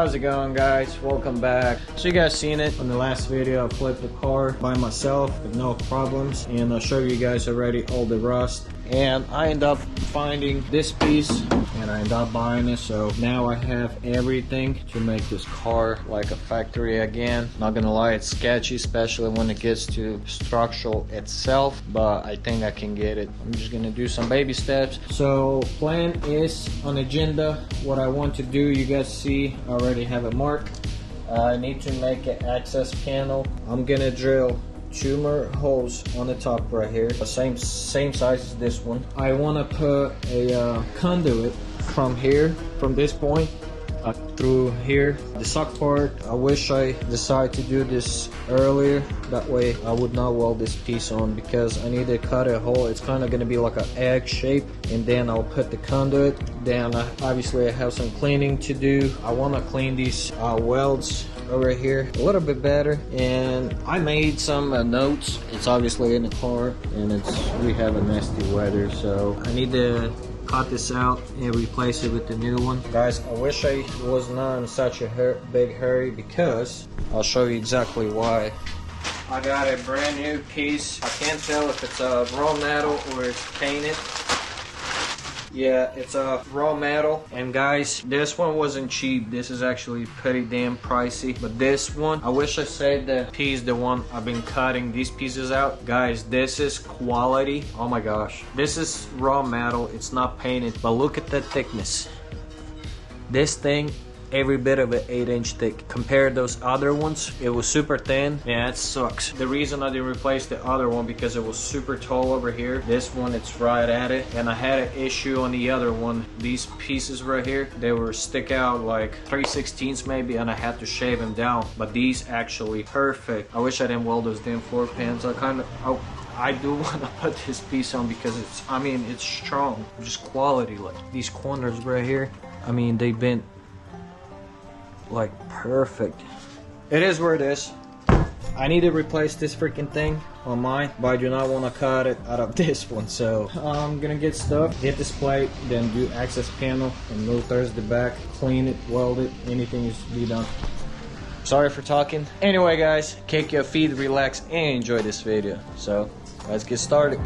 How's it going, guys? Welcome back. So you guys seen it in the last video. I flipped the car by myself with no problems, and I'll show you guys already all the rust. And I end up finding this piece and I end up buying it, so now I have everything to make this car like a factory again. Not gonna lie, it's sketchy, especially when it gets to structural itself, but I think I can get it. I'm just gonna do some baby steps. So plan is on agenda. What I want to do, you guys see I already have it marked. I need to make an access panel. I'm gonna drill 2 more holes on the top right here, the same size as this one. I want to put a conduit from here, from this point through here. The suck part, I wish I decided to do this earlier, that way I would not weld this piece on, because I need to cut a hole. It's kind of going to be like an egg shape, and then I'll put the conduit. Then obviously I have some cleaning to do. I want to clean these welds over here a little bit better, and I made some notes. It's obviously in the car, and we have a nasty weather, so I need to cut this out and replace it with the new one. Guys, I wish I was not in such a big hurry, because I'll show you exactly why. I got a brand new piece. I can't tell if it's a raw metal or it's painted. Yeah, it's a raw metal, and guys, this one wasn't cheap. This is actually pretty damn pricey, but this one, I wish I said the piece, the one I've been cutting these pieces out. Guys, this is quality. Oh my gosh, this is raw metal. It's not painted, but look at the thickness. This thing, every bit of it 8-inch thick. Compared those other ones, it was super thin. Yeah, it sucks. The reason I didn't replace the other one, because it was super tall over here. This one, it's right at it, and I had an issue on the other one. These pieces right here, they were stick out like 3/16 maybe, and I had to shave them down, but these actually perfect. I wish I didn't weld those damn floor pans. I do want to put this piece on because it's strong, just quality. Like these corners right here, I mean, they've been like perfect. It is where it is. I need to replace this freaking thing on mine, but I do not want to cut it out of this one, so I'm gonna get stuff, get this plate, then do access panel and move towards the back, clean it, weld it, anything needs to be done. Sorry for talking. Anyway, guys, kick your feet, relax, and enjoy this video. So let's get started.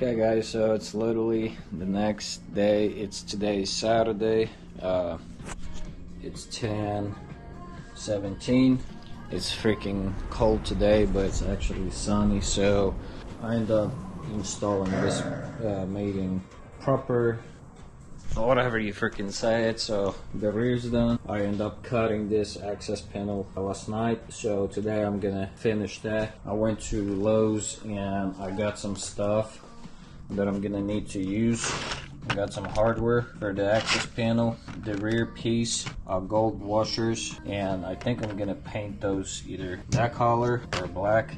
Okay guys, so it's literally the next day. It's today Saturday. It's 10:17. It's freaking cold today, but it's actually sunny, so I end up installing this mating proper, whatever you freaking say it. So the rear's done. I end up cutting this access panel last night, so today I'm gonna finish that. I went to Lowe's and I got some stuff that I'm gonna need to use. I got some hardware for the access panel, the rear piece, gold washers, and I think I'm gonna paint those either that color or black.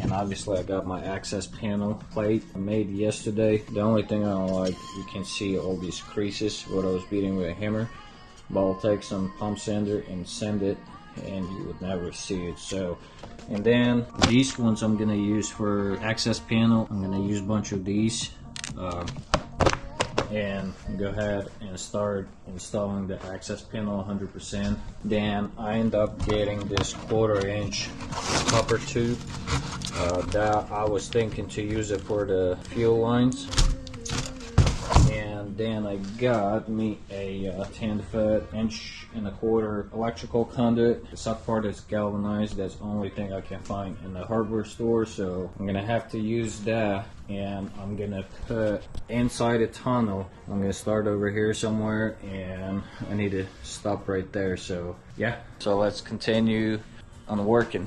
And obviously I got my access panel plate I made yesterday. The only thing I don't like, you can see all these creases what I was beating with a hammer, but I'll take some pump sander and sand it and you would never see it. So, and then these ones I'm gonna use for access panel. I'm gonna use a bunch of these and go ahead and start installing the access panel 100%. Then I end up getting this 1/4 inch copper tube that I was thinking to use it for the fuel lines. And then I got me a 10-foot-1.25 electrical conduit. The suck part is galvanized. That's the only thing I can find in the hardware store, so I'm gonna have to use that. And I'm gonna put inside a tunnel. I'm gonna start over here somewhere, and I need to stop right there. So yeah, so let's continue on working.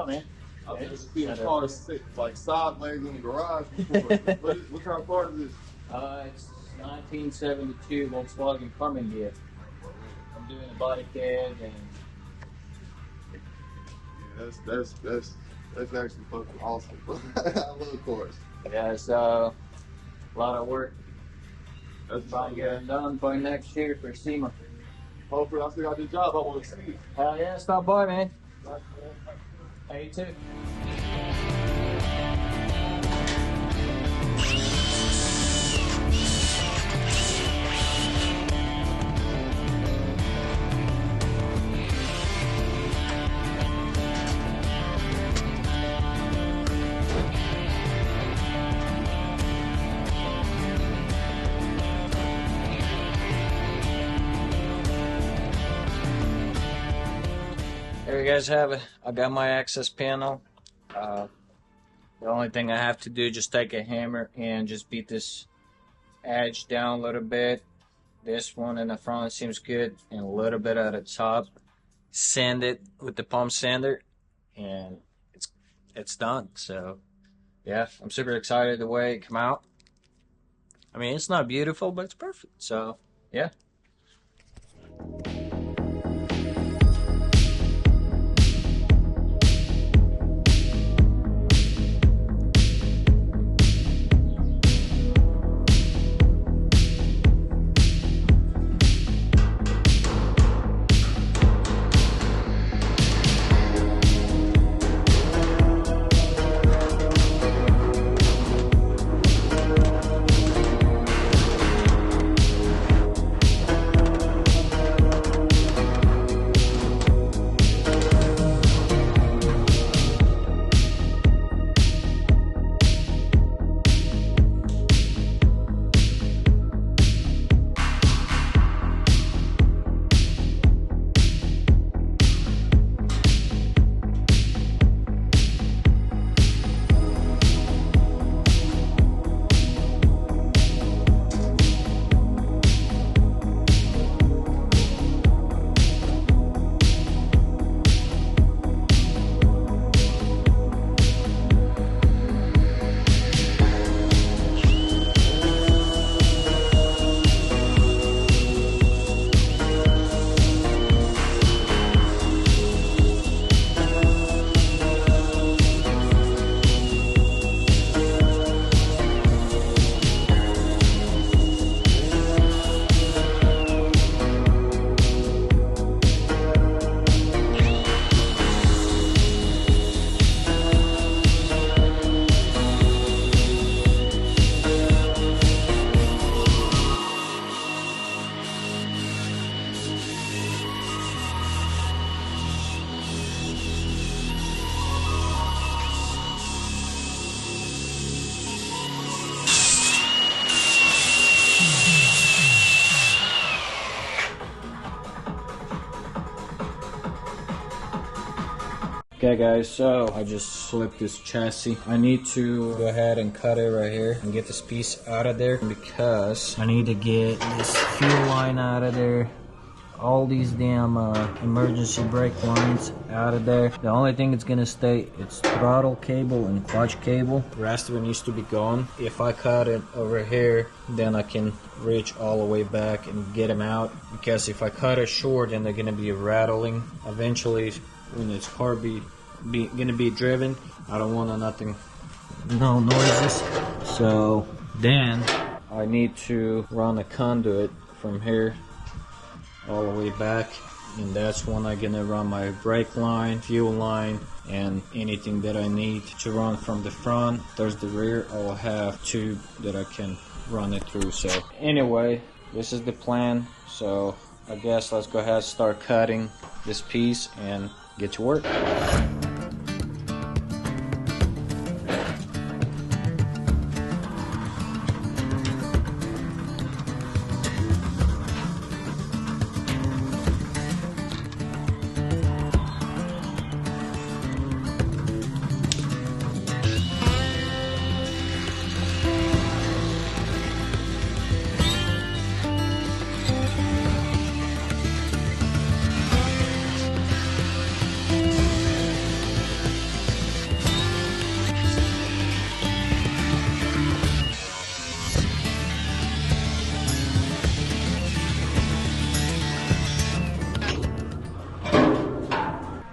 Man. I've never seen a car sit like sideways in the garage before. what kind of car is this? It's 1972 Volkswagen Karmann Ghia. I'm doing a body kit and Yeah, that's actually fucking awesome. I love cars. yeah, it's a lot of work. That's Trying to get it done by next year for SEMA. hopefully I still got this job. I want to see it. Hell yeah, stop by, man. Hey, you too. There you guys have it. I got my access panel. The only thing I have to do is just take a hammer and just beat this edge down a little bit. This one in the front seems good, and a little bit at the top. Sand it with the pump sander, and it's it's done. So yeah, I'm super excited the way it came out. I mean, it's not beautiful, but it's perfect. So yeah. Okay guys, so I just slipped this chassis. I need to go ahead and cut it right here and get this piece out of there because I need to get this fuel line out of there. All these damn emergency brake lines out of there. The only thing that's gonna stay, it's throttle cable and clutch cable. The rest of it needs to be gone. If I cut it over here, then I can reach all the way back and get them out. Because if I cut it short, then they're gonna be rattling. Eventually, when this car gonna be driven, I don't want no noises. So then I need to run a conduit from here all the way back, and that's when I'm gonna run my brake line, fuel line, and anything that I need to run from the front. There's the rear. I'll have tube that I can run it through. So anyway, this is the plan. So I guess let's go ahead and start cutting this piece and get to work.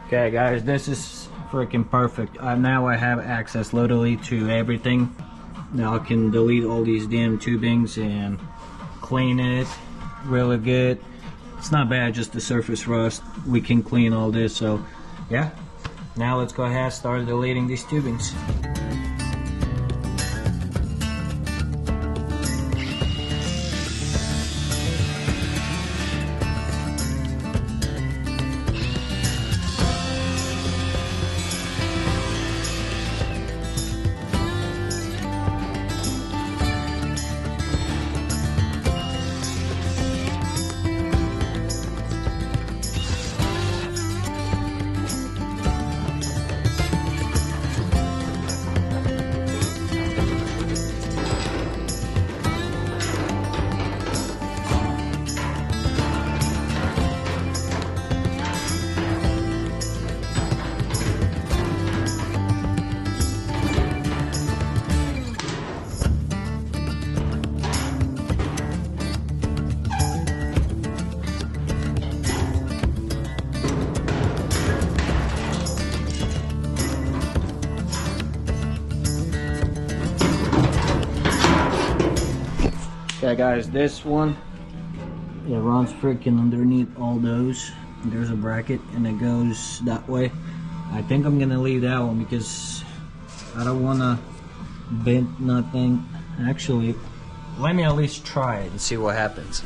Okay guys, this is freaking perfect. Now I have access literally to everything. Now I can delete all these damn tubings and clean it really good. It's not bad, just the surface rust. We can clean all this, so yeah. Now let's go ahead and start deleting these tubings. Alright guys, this one, it runs freaking underneath all those. There's a bracket and it goes that way. I think I'm gonna leave that one because I don't wanna bend nothing. Actually, let me at least try it and see what happens.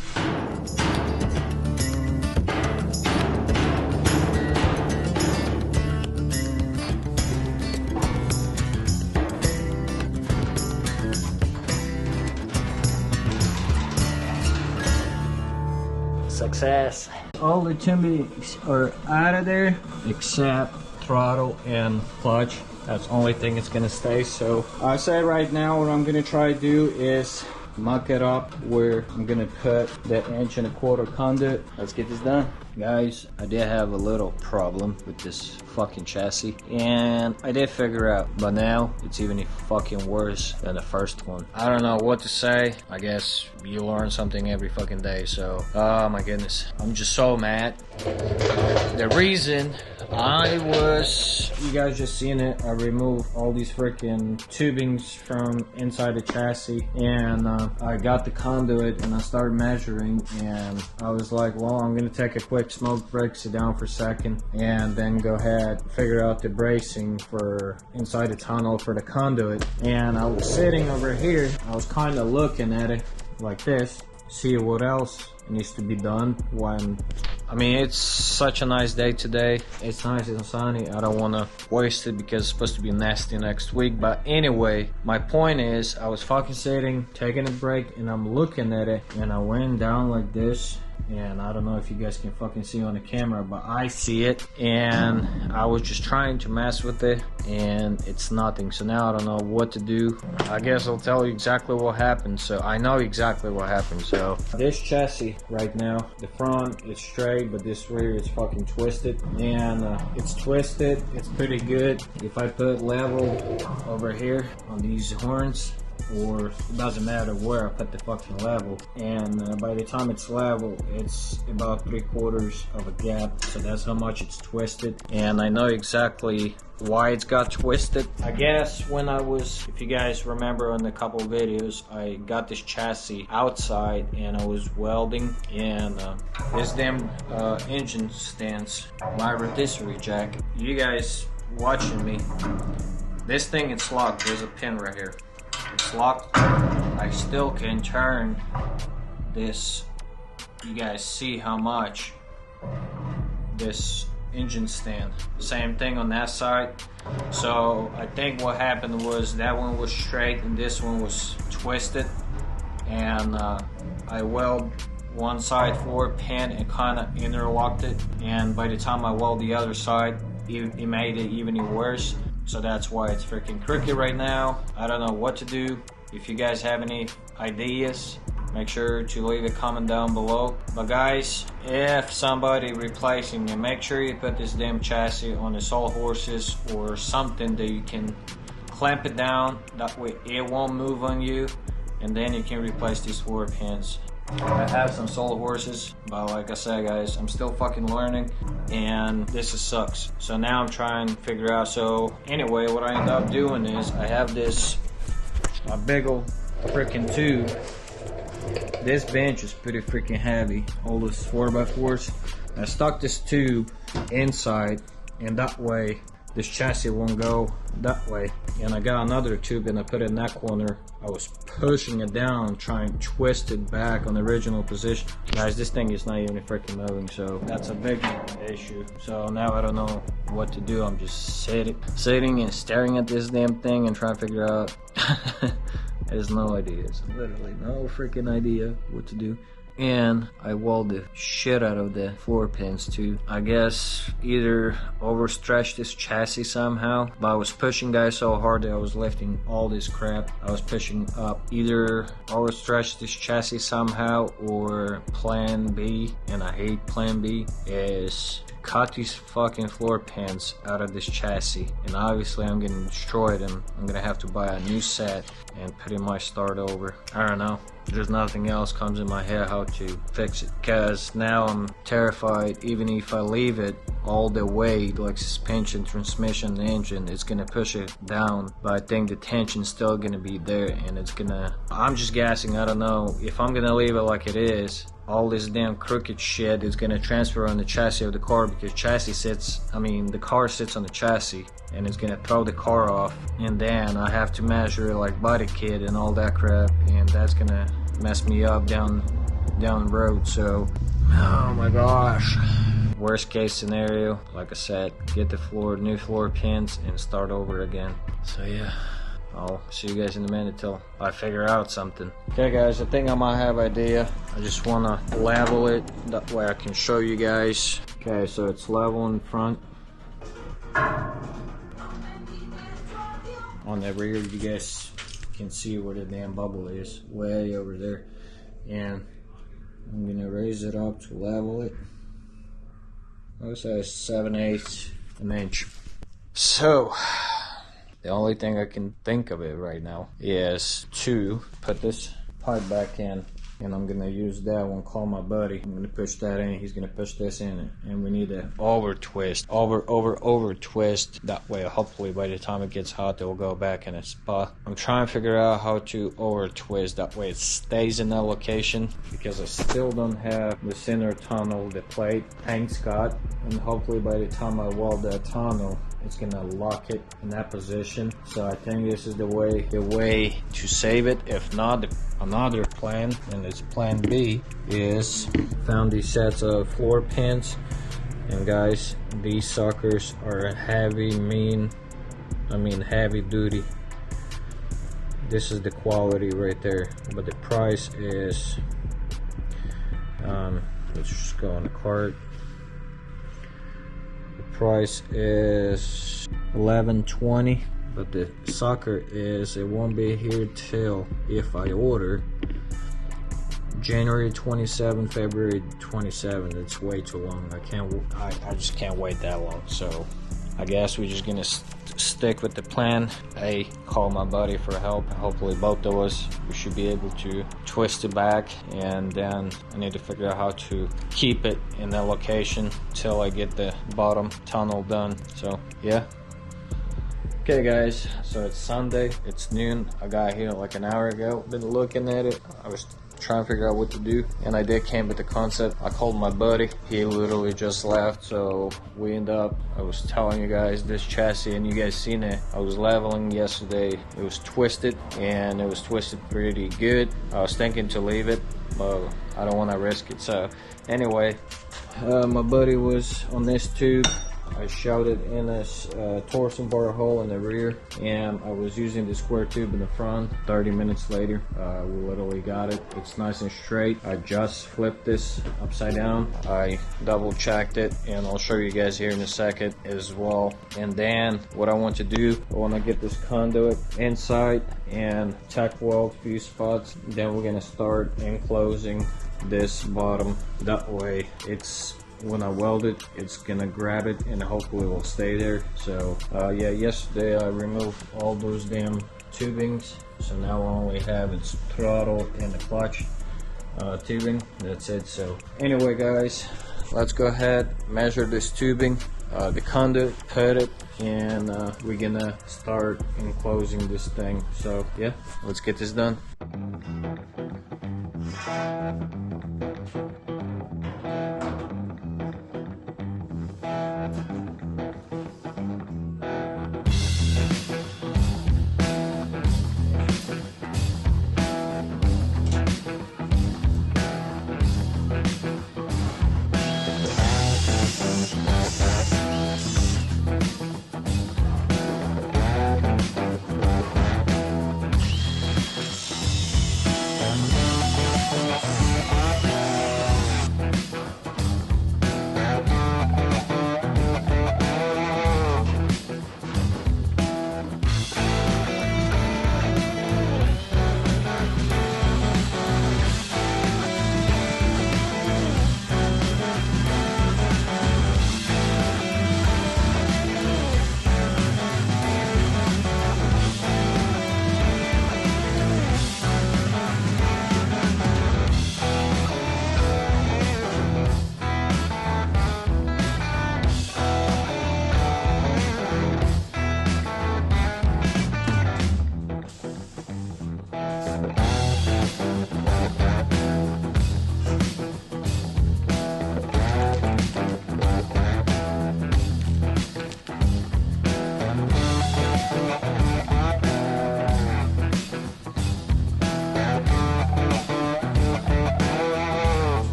Success. All the timbers are out of there except throttle and clutch. That's the only thing that's gonna stay. So I say right now what I'm gonna try to do is muck it up where I'm gonna put the 1.25" conduit. Let's get this done. Guys, I did have a little problem with this fucking chassis and I did figure out, but now it's even fucking worse than the first one. I don't know what to say. I guess you learn something every fucking day. So oh my goodness, I'm just so mad. The reason you guys just seen it, I removed all these freaking tubings from inside the chassis and I got the conduit and I started measuring and I was like, well, I'm gonna take a quick smoke break, sit down for a second and then go ahead figure out the bracing for inside the tunnel for the conduit. And I was sitting over here, I was kind of looking at it like this, see what else needs to be done. When I mean, it's such a nice day today, it's nice and sunny. I don't want to waste it because it's supposed to be nasty next week. But anyway, my point is I was fucking sitting taking a break and I'm looking at it and I went down like this, and I don't know if you guys can fucking see on the camera, but I see it, and I was just trying to mess with it and it's nothing. So now I don't know what to do. I guess I'll tell you exactly what happened. So I know exactly what happened. So this chassis right now, the front is straight but this rear is fucking twisted, and it's twisted, it's pretty good. If I put level over here on these horns, or it doesn't matter where I put the fucking level, and by the time it's level it's about 3/4 of a gap. So that's how much it's twisted, and I know exactly why it's got twisted. I guess when I was, if you guys remember in a couple of videos, I got this chassis outside and I was welding, and this damn engine stands, my rotisserie jack. You guys watching me, this thing, it's locked. There's a pin right here, it's locked. I still can turn this. You guys see how much this engine stand, same thing on that side. So I think what happened was that one was straight and this one was twisted, and I weld one side forward pin and kind of interlocked it, and by the time I weld the other side it made it even worse. So that's why it's freaking crooked right now. I don't know what to do. If you guys have any ideas, make sure to leave a comment down below. But guys, if somebody replacing it, make sure you put this damn chassis on the saw horses or something that you can clamp it down. That way it won't move on you, and then you can replace these floor pins. I have some solo horses, but like I said guys, I'm still fucking learning and this sucks. So now I'm trying to figure out. So anyway, what I end up doing is I have this a big old freaking tube. This bench is pretty freaking heavy, all this 4x4s. I stuck this tube inside, and that way this chassis won't go that way. And I got another tube and I put it in that corner. I was pushing it down, trying to twist it back on the original position. Guys, this thing is not even freaking moving, so that's a big issue. So now I don't know what to do. I'm just sitting and staring at this damn thing and trying to figure out. There's no ideas, literally no freaking idea what to do. And I weld the shit out of the floor pins too. I guess either overstretched this chassis somehow, but I was pushing guys so hard that I was lifting all this crap. I was pushing up. Either overstretched this chassis somehow, or plan B, and I hate plan B, is cut these fucking floor pins out of this chassis, and obviously I'm getting destroyed and I'm gonna have to buy a new set and pretty much start over. I don't know. there's nothing else comes in my head how to fix it, because now I'm terrified. Even if I leave it all the way, like suspension, transmission, engine, it's gonna push it down, but I think the tension's still gonna be there, and it's gonna, I'm just guessing, I don't know if I'm gonna leave it like it is, all this damn crooked shit is gonna transfer on the chassis of the car, because chassis sits, I mean the car sits on the chassis, and it's gonna throw the car off, and then I have to measure like body kit and all that crap, and that's gonna mess me up down the road. So oh my gosh, worst case scenario, like I said, get the new floor pins and start over again. So yeah, I'll see you guys in a minute till I figure out something. Okay guys, I think I might have an idea. I just want to level it, that way I can show you guys. Okay, so it's level in front. On the rear, you guys can see where the damn bubble is, way over there. And I'm gonna raise it up to level it. I would say 7/8 an inch. So the only thing I can think of it right now is to put this pipe back in, and I'm gonna use that one, call my buddy. I'm gonna push that in, he's gonna push this in, and we need to over twist, over twist. That way hopefully by the time it gets hot it will go back in its spot. I'm trying to figure out how to over twist, that way it stays in that location, because I still don't have the center tunnel, the plate, thanks God, and hopefully by the time I weld that tunnel it's gonna lock it in that position. So I think this is the way to save it. If not, another plan, and it's plan B, is found these sets of floor pins, and guys, these suckers are heavy duty. This is the quality right there, but the price is let's just go on the cart. Price is $11.20, but the sucker is, it won't be here till, if I order, January 27, February 27. It's way too long. I just can't wait that long. So I guess we're just gonna stick with the plan. I call my buddy for help. Hopefully both of us, we should be able to twist it back, and then I need to figure out how to keep it in that location till I get the bottom tunnel done. So yeah. Okay guys, so it's Sunday, it's noon. I got here like an hour ago. Been looking at it. I was trying to figure out what to do, and I did came with the concept. I called my buddy, he literally just left, so we end up, I was telling you guys this chassis, and you guys seen it, I was leveling yesterday. It was twisted, and it was twisted pretty good. I was thinking to leave it, but I don't want to risk it. So anyway, my buddy was on this tube. I shot it in a torsion bar hole in the rear, and I was using the square tube in the front. 30 minutes later, we literally got it. It's nice and straight. I just flipped this upside down. I double checked it, and I'll show you guys here in a second as well. And then what I want to do, I want to get this conduit inside and tack weld a few spots. Then we're gonna start enclosing this bottom. That way it's, when I weld it, it's gonna grab it and hopefully it will stay there. So yeah, yesterday I removed all those damn tubings, so now I only have its throttle and the clutch tubing. That's it. So anyway guys, let's go ahead, measure this tubing, the conduit, put it, and we're gonna start enclosing this thing. So yeah, let's get this done.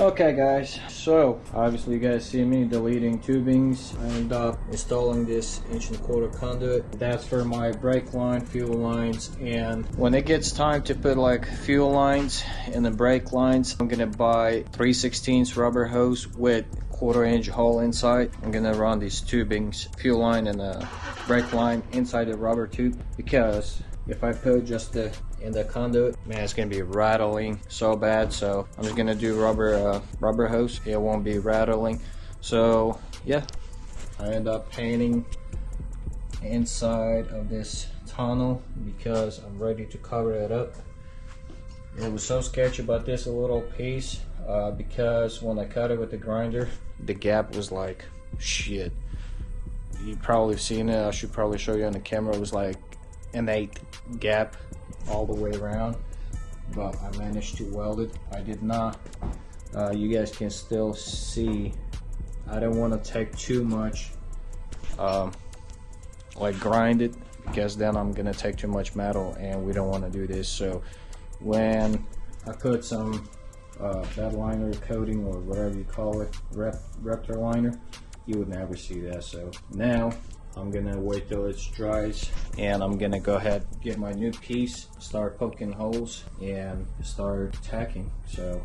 Okay guys, so obviously you guys see me deleting tubings. I ended up installing this 1.25" conduit. That's for my brake line, fuel lines, and when it gets time to put like fuel lines and the brake lines, I'm gonna buy 3/16 rubber hose with 1/4" hole inside. I'm gonna run these tubings, fuel line and the brake line inside the rubber tube, because if I put just the in the conduit, man, it's gonna be rattling so bad. So I'm just gonna do rubber hose. It won't be rattling. So yeah, I end up painting inside of this tunnel because I'm ready to cover it up. It was so sketchy about this little piece because when I cut it with the grinder, the gap was like shit. You've probably seen it. I should probably show you on the camera. It was like an 1/8 gap all the way around, but I managed to weld it. I did not. You guys can still see. I don't want to take too much, like grind it, because then I'm gonna take too much metal, and we don't want to do this. So when I put some bed liner coating or whatever you call it, Raptor liner, you would never see that. So now I'm gonna wait till it dries, and I'm gonna go ahead, get my new piece, start poking holes and start tacking. So,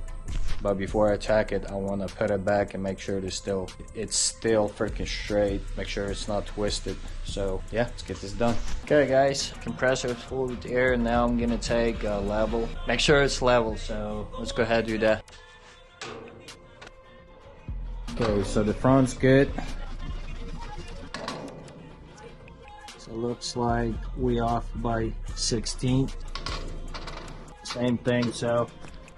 but before I tack it, I want to put it back and make sure it's still freaking straight, make sure it's not twisted. So yeah, let's get this done. Okay guys, compressor is full with air, and now I'm gonna take a level, make sure it's level. So let's go ahead and do that. Okay, so the front's good. It looks like we off by 16. Same thing, so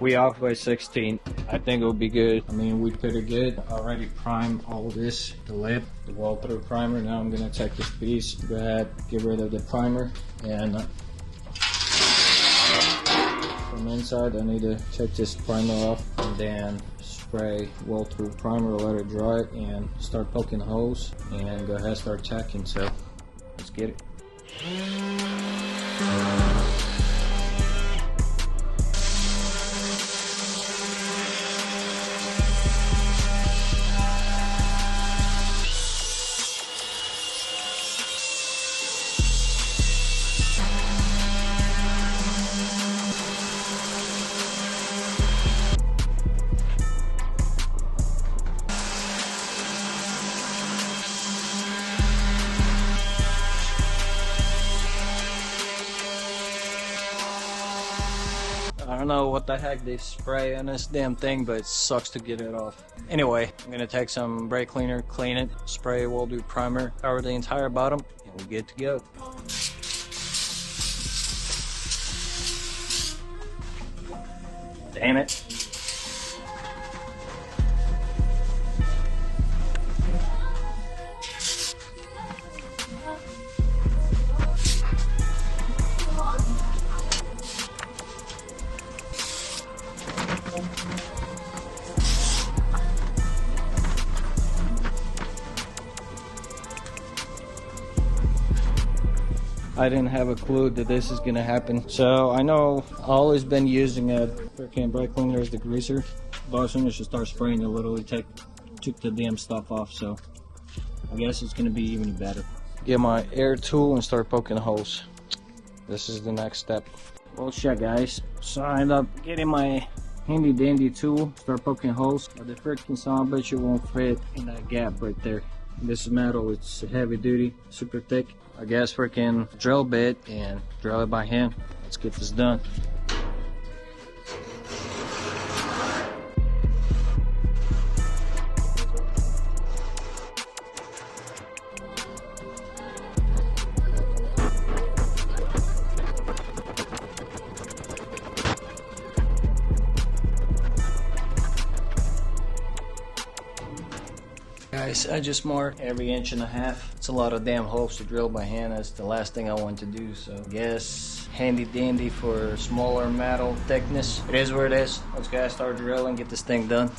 we off by 16. I think it'll be good. I mean, we pretty good. Already primed all this, the lip, the wall-through primer. Now I'm gonna take this piece, go ahead, get rid of the primer, and from inside I need to take this primer off, and then spray wall-through primer, let it dry, and start poking holes, and go ahead, start tacking. So let's get it. I don't know what the heck they spray on this damn thing, but it sucks to get it off. Anyway, I'm gonna take some brake cleaner, clean it, spray Welding primer, cover the entire bottom, and we're good to go. Damn it. I didn't have a clue that this is gonna happen. So I know I've always been using a freaking brake cleaner as the greaser, but as soon as you start spraying, it literally took the damn stuff off. So I guess it's gonna be even better. Get my air tool and start poking holes. This is the next step. Well shit guys, so I end up getting my handy dandy tool, start poking holes, but the freaking son of a bitch, it won't fit in that gap right there. This is metal, it's heavy duty, super thick. I guess freaking drill bit and drill it by hand. Let's get this done. Guys, I just marked every 1.5 inches. It's a lot of damn holes to drill by hand. That's the last thing I want to do. So I guess handy dandy for smaller metal thickness. It is where it is. Let's go start drilling, get this thing done.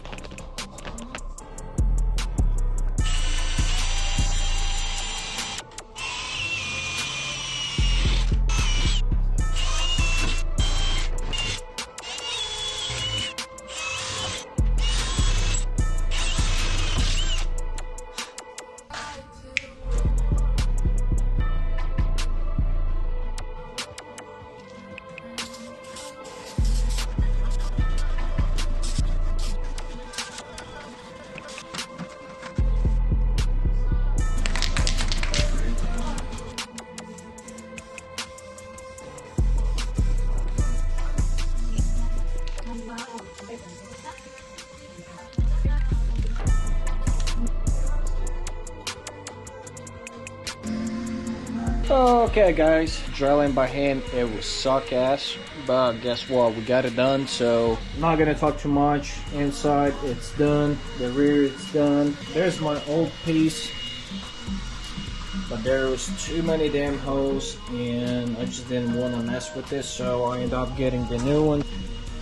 Okay guys, drilling by hand, it was suck ass, but guess what, we got it done. So I'm not gonna talk too much. Inside it's done, the rear it's done. There's my old piece, but there was too many damn holes and I just didn't want to mess with this, so I ended up getting the new one.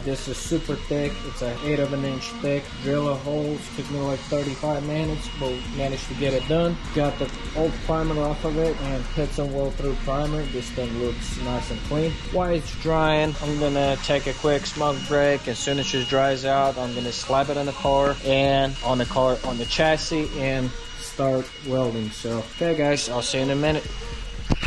This is super thick. It's an 1/8 of an inch thick. Drill a holes. Took me like 35 minutes, but managed to get it done. Got the old primer off of it and put some well through primer. This thing looks nice and clean. While it's drying, I'm gonna take a quick smoke break. As soon as it dries out, I'm gonna slap it on the car and on the chassis and start welding. So, okay guys, I'll see you in a minute.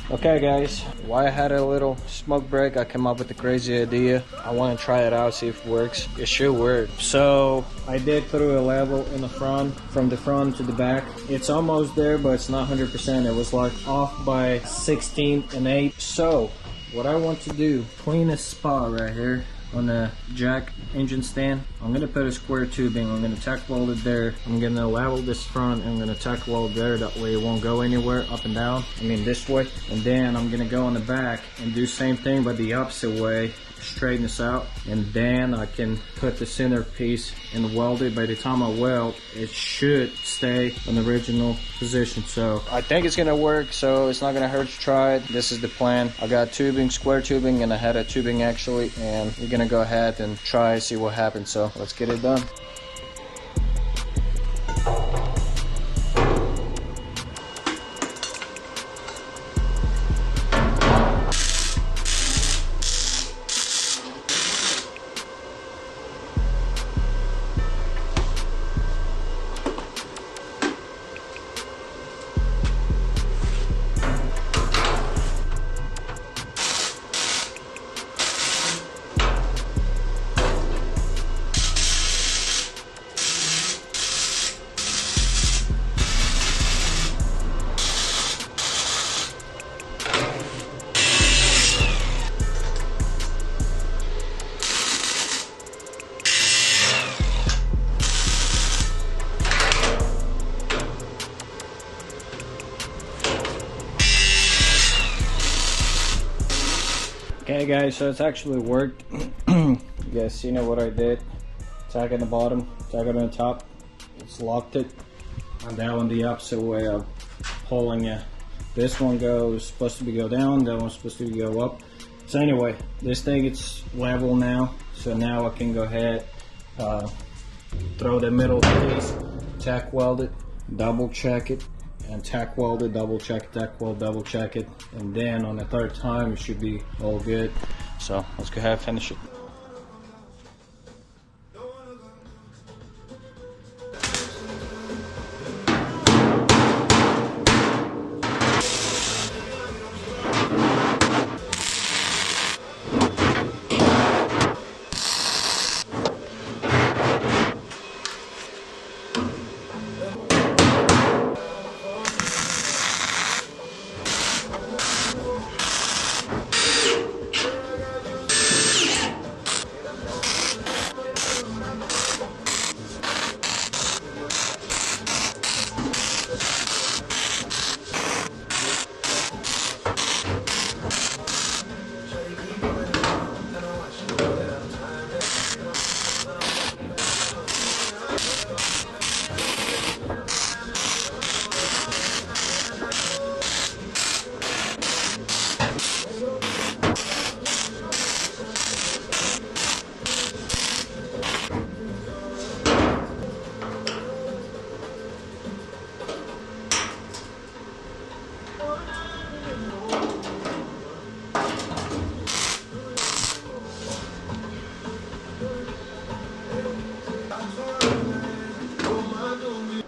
Okay guys, while I had a little smoke break, I came up with a crazy idea. I want to try it out, see if it works. It should work. So I did through a level in the front, from the front to the back. It's almost there, but it's not 100%. It was like off by 16 and 8. So what I want to do, clean a spot right here on the jack engine stand. I'm gonna put a square tubing. I'm gonna tack weld it there. I'm gonna level this front and I'm gonna tack weld there. That way it won't go anywhere up and down. I mean this way. And then I'm gonna go on the back and do same thing but the opposite way. Straighten this out, and then I can put the center piece and weld it. By the time I weld, it should stay in the original position. So I think it's gonna work, so it's not gonna hurt to try it. This is the plan. I got tubing, square tubing, and I had a tubing actually, and we're gonna go ahead and try, see what happens. So let's get it done. Okay guys, so it's actually worked. You guys seen what I did? Tack on the bottom, tack it on the top. It's locked it. And that one the opposite way of pulling it. This one goes supposed to be go down, that one's supposed to go up. So anyway, this thing it's level now. So now I can go ahead, throw the middle piece, tack weld it, double check it, and tack weld it, double check it, tack weld, double check it, and then on the third time it should be all good. So let's go ahead and finish it.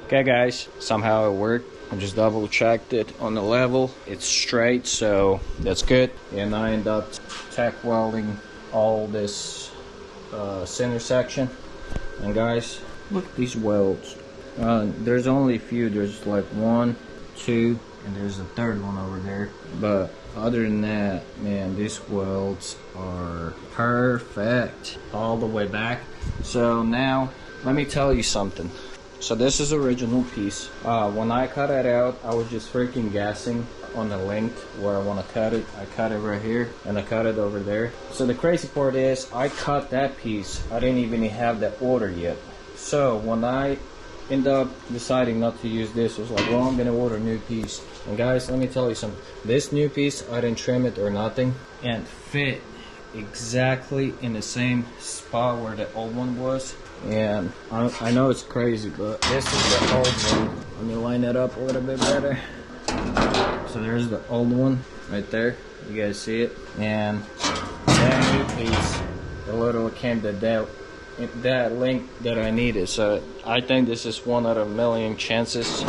Okay guys, somehow it worked. I just double checked it on the level. It's straight, so that's good. And I end up tack welding all this center section. And guys, look at these welds. There's only a few. There's like 1, 2, and there's a third one over there. But other than that, man, these welds are perfect all the way back. So now, let me tell you something. So this is original piece. When I cut it out, I was just freaking guessing on the length where I want to cut it. I cut it right here and I cut it over there. So the crazy part is I cut that piece. I didn't even have the order yet. So when I end up deciding not to use this, I was like, well, I'm gonna order a new piece. And guys, let me tell you something. This new piece, I didn't trim it or nothing, and fit exactly in the same spot where the old one was. And I know it's crazy, but this is the old one. Let me line it up a little bit better. So there's the old one right there. You guys see it? And that new piece, the little came to that length that I needed. So I think this is 1 out of a million chances.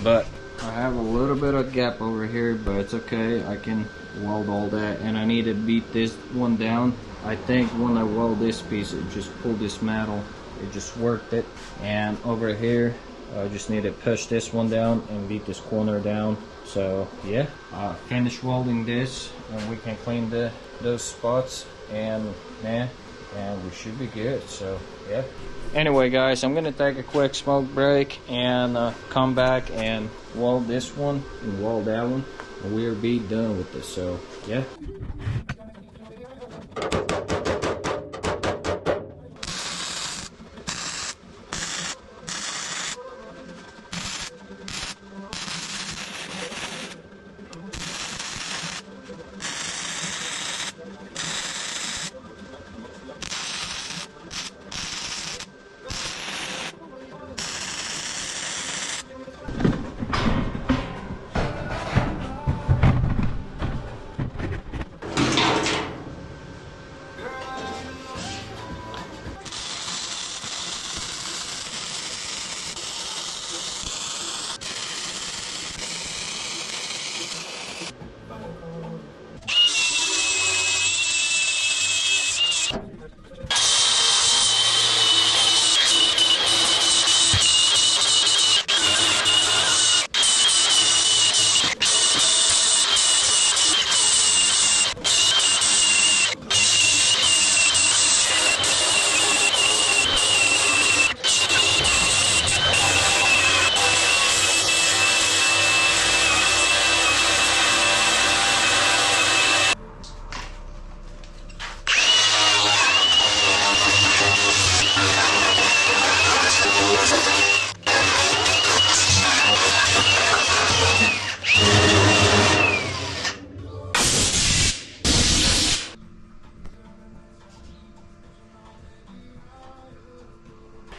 But I have a little bit of gap over here, but it's okay. I can weld all that, and I need to beat this one down. I think when I weld this piece, it just pulled this metal. It just worked it. And over here, I just need to push this one down and beat this corner down. So yeah, finish welding this, and we can clean those spots, and man, and we should be good. So yeah. Anyway guys, I'm gonna take a quick smoke break and come back and weld this one and weld that one, and we'll be done with this. So yeah.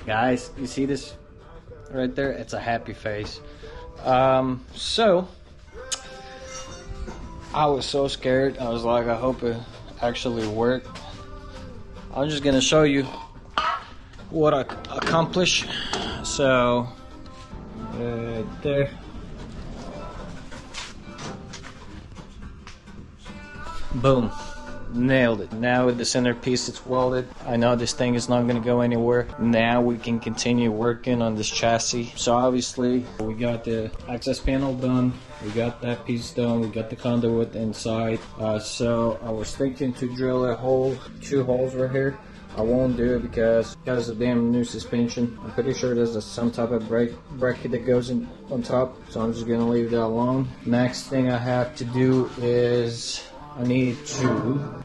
Guys, you see this right there? It's a happy face. So I was so scared. I was like, I hope it actually worked. I'm just gonna show you what I accomplished. So there. Boom. Nailed it. Now with the centerpiece, it's welded. I know this thing is not going to go anywhere. Now we can continue working on this chassis. So obviously we got the access panel done, we got that piece done, we got the conduit inside. So I was thinking to drill a hole, 2 holes right here. I won't do it because of damn new suspension. I'm pretty sure there's some type of bracket that goes in on top, so I'm just gonna leave that alone. Next thing I have to do is I need to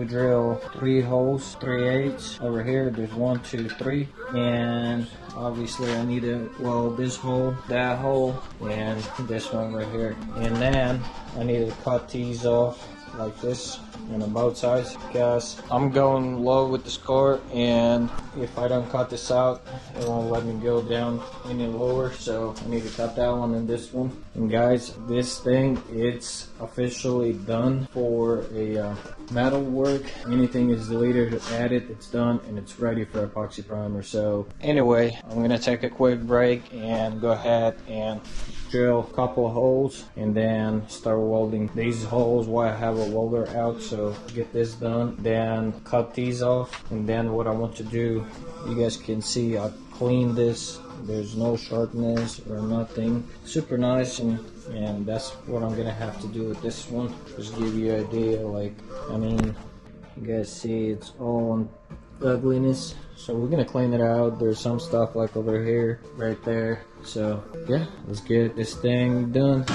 drill 3 holes, 3/8 over here. There's 1, 2, 3, and obviously I need to weld this hole, that hole, and this one right here. And then I need to cut these off like this on both sides because I'm going low with this car, and if I don't cut this out, it won't let me go down any lower. So I need to cut that one and this one. And guys, this thing, it's officially done for a metal work. Anything is deleted, added, it's done, and it's ready for epoxy primer. So anyway, I'm gonna take a quick break and go ahead and drill a couple of holes and then start welding these holes while I have a welder out. So get this done, then cut these off, and then what I want to do, you guys can see I clean this. There's no sharpness or nothing. Super nice, and that's what I'm gonna have to do with this one. Just give you an idea, like, I mean, you guys see it's all ugliness. So we're gonna clean it out. There's some stuff like over here, right there. So yeah, let's get this thing done.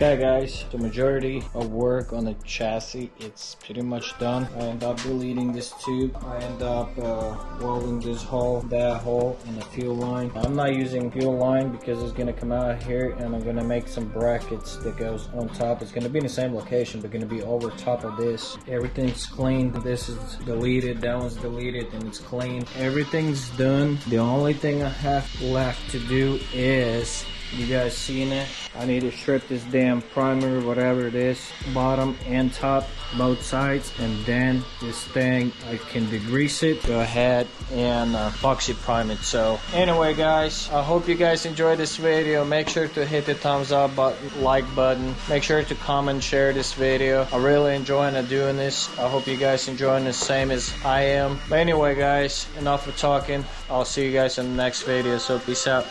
Okay guys, the majority of work on the chassis, it's pretty much done. I end up deleting this tube. I end up welding this hole, that hole, and the fuel line. I'm not using fuel line because it's gonna come out here and I'm gonna make some brackets that goes on top. It's gonna be in the same location, but gonna be over top of this. Everything's clean. This is deleted, that one's deleted, and it's clean. Everything's done. The only thing I have left to do is, you guys seen it, I need to strip this damn primer, whatever it is, bottom and top, both sides, and then this thing, I can degrease it, go ahead and epoxy prime it. So anyway guys, I hope you guys enjoyed this video. Make sure to hit the thumbs up button, like button, make sure to comment, share this video. I really enjoying doing this. I hope you guys enjoying the same as I am. But anyway guys, enough of talking. I'll see you guys in the next video, so peace out.